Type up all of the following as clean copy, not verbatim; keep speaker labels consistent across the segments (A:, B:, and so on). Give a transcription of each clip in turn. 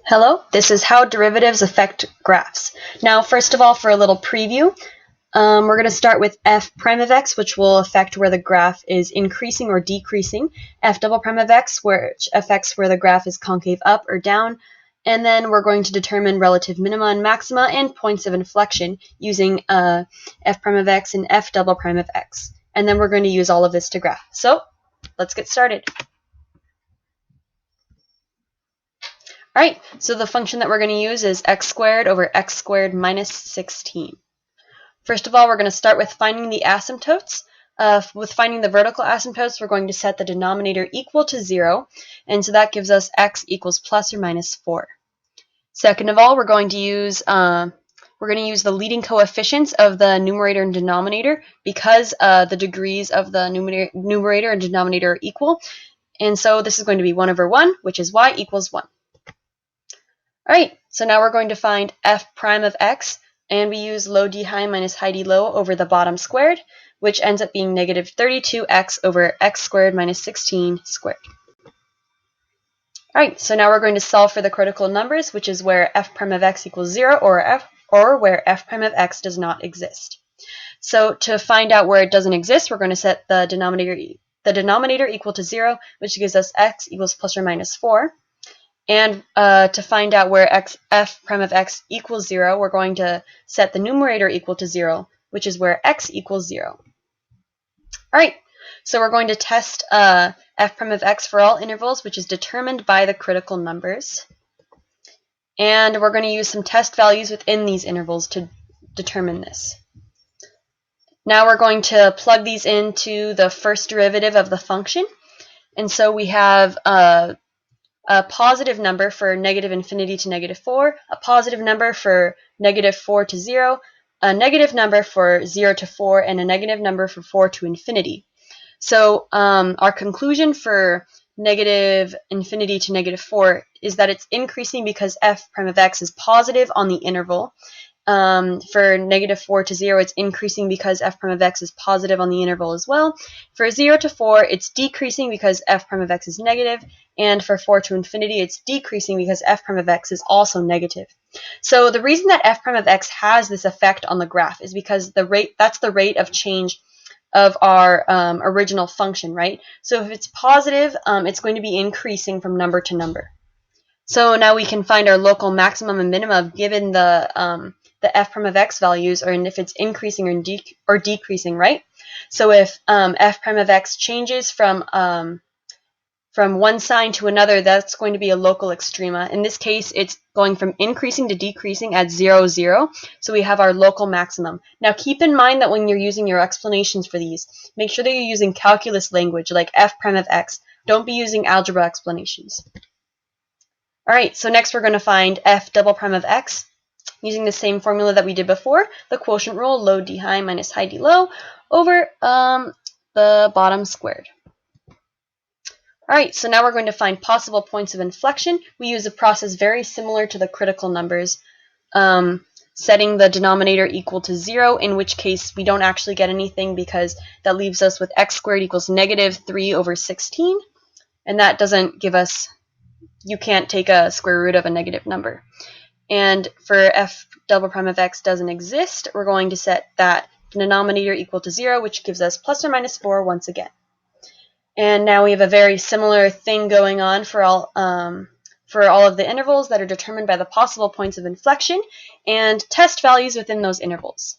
A: Hello, this is how derivatives affect graphs. Now, first of all, for a little preview, we're going to start with f prime of x, which will affect where the graph is increasing or decreasing, f double prime of x, which affects where the graph is concave up or down, and then we're going to determine relative minima and maxima and points of inflection using f prime of x and f double prime of x. And then we're going to use all of this to graph. So, let's get started. Alright, so the function that we're going to use is x squared over x squared minus 16. First of all, we're going to start with finding the asymptotes. With finding the vertical asymptotes, we're going to set the denominator equal to 0, and so that gives us x equals plus or minus 4. Second of all, we're going to use the leading coefficients of the numerator and denominator because the degrees of the numerator and denominator are equal, and so this is going to be 1 over 1, which is y equals 1. Alright, so now we're going to find f prime of x, and we use low d high minus high d low over the bottom squared, which ends up being negative 32x over x squared minus 16 squared. Alright, so now we're going to solve for the critical numbers, which is where f prime of x equals 0 or where f prime of x does not exist. So to find out where it doesn't exist, we're going to set the denominator equal to 0, which gives us x equals plus or minus 4. And to find out where f prime of x equals 0, we're going to set the numerator equal to 0, which is where x equals 0. Alright, so we're going to test f prime of x for all intervals, which is determined by the critical numbers. And we're going to use some test values within these intervals to determine this. Now we're going to plug these into the first derivative of the function. And so we have a positive number for negative infinity to negative 4, a positive number for negative 4 to 0, a negative number for 0 to 4, and a negative number for 4 to infinity. So our conclusion for negative infinity to negative 4 is that it's increasing because f prime of x is positive on the interval. For negative 4 to 0, it's increasing because f prime of x is positive on the interval as well. For 0 to 4, it's decreasing because f prime of x is negative. And for 4 to infinity, it's decreasing because f prime of x is also negative. So the reason that f prime of x has this effect on the graph is because that's the rate of change of our original function, right? So if it's positive, it's going to be increasing from number to number. So now we can find our local maximum and minimum given the f prime of x values, or if it's increasing or decreasing, right? So if f prime of x changes from one sign to another, that's going to be a local extrema. In this case, it's going from increasing to decreasing at 0, 0. So we have our local maximum. Now keep in mind that when you're using your explanations for these, make sure that you're using calculus language like f prime of x. Don't be using algebra explanations. Alright, so next we're going to find f double prime of x using the same formula that we did before, the quotient rule, low d high minus high d low, over the bottom squared. Alright, so now we're going to find possible points of inflection. We use a process very similar to the critical numbers, setting the denominator equal to 0, in which case we don't actually get anything because that leaves us with x squared equals negative 3 over 16, and that doesn't give us, you can't take a square root of a negative number. And for f double prime of x doesn't exist, we're going to set that denominator equal to 0, which gives us plus or minus 4 once again. And now we have a very similar thing going on for all of the intervals that are determined by the possible points of inflection and test values within those intervals.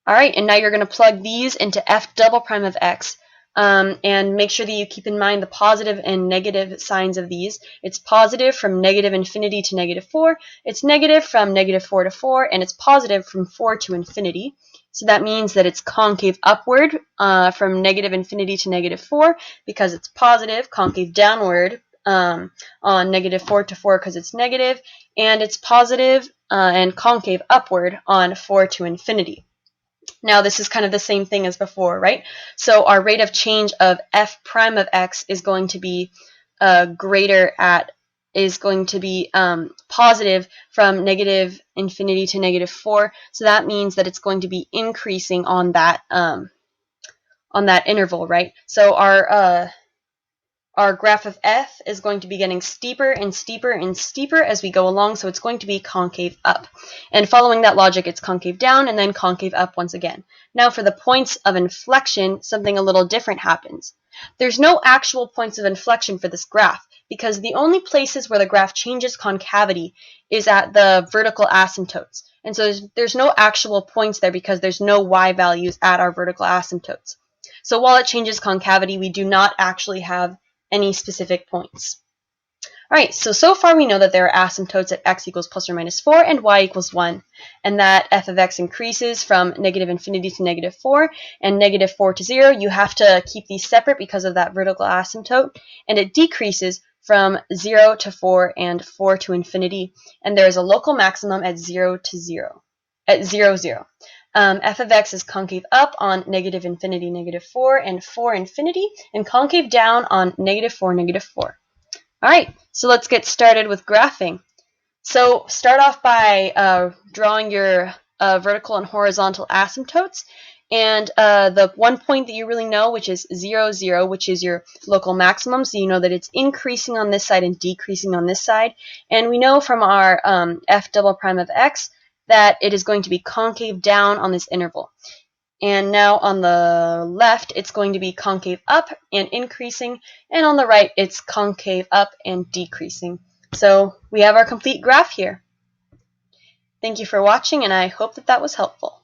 A: Alright, and now you're going to plug these into f double prime of x. And make sure that you keep in mind the positive and negative signs of these. It's positive from negative infinity to negative 4, it's negative from negative 4 to 4, and it's positive from 4 to infinity. So that means that it's concave upward from negative infinity to negative 4 because it's positive, concave downward on negative 4 to 4 because it's negative, and it's positive and concave upward on 4 to infinity. Now this is kind of the same thing as before, right? So our rate of change of f prime of x is going to be positive from negative infinity to negative 4. So that means that it's going to be increasing on that interval, right? So our our graph of f is going to be getting steeper and steeper and steeper as we go along, so it's going to be concave up. And following that logic, it's concave down and then concave up once again. Now for the points of inflection, something a little different happens. There's no actual points of inflection for this graph, because the only places where the graph changes concavity is at the vertical asymptotes. And so there's no actual points there because there's no y values at our vertical asymptotes. So while it changes concavity, we do not actually have any specific points. All right, so far we know that there are asymptotes at x equals plus or minus 4 and y equals 1, and that f of x increases from negative infinity to negative 4 and negative 4 to 0. You have to keep these separate because of that vertical asymptote, and it decreases from 0 to 4 and 4 to infinity, and there is a local maximum at 0 to 0, at 0, 0. F of x is concave up on negative infinity, negative 4, and 4 infinity, and concave down on negative 4, negative 4. All right, so let's get started with graphing. So start off by drawing your vertical and horizontal asymptotes, and the one point that you really know, which is 0, 0, which is your local maximum, so you know that it's increasing on this side and decreasing on this side. And we know from our f double prime of x that it is going to be concave down on this interval. And now on the left, it's going to be concave up and increasing, and on the right, it's concave up and decreasing. So we have our complete graph here. Thank you for watching, and I hope that that was helpful.